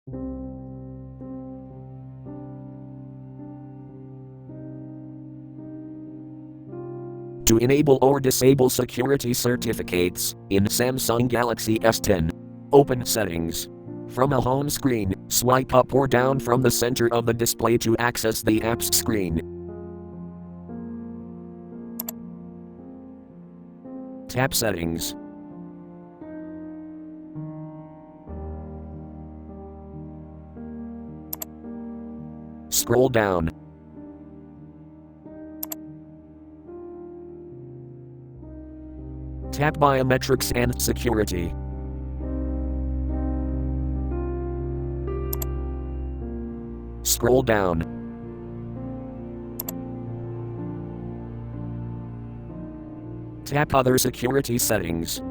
To enable or disable security certificates in Samsung Galaxy S10, open Settings. From a home screen, swipe up or down from the center of the display to access the apps screen. Tap Settings. Scroll down. Tap Biometrics and Security. Scroll down. Tap Other Security Settings.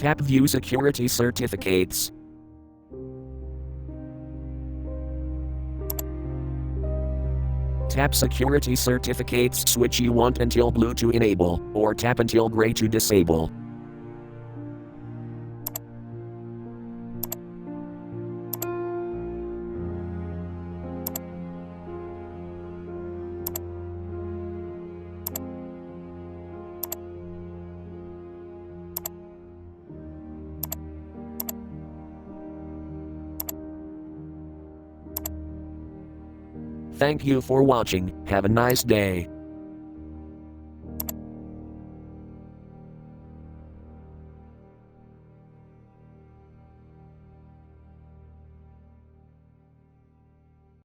Tap View Security Certificates. Tap Security Certificates switch you want until blue to enable, or tap until gray to disable. Thank you for watching. Have a nice day.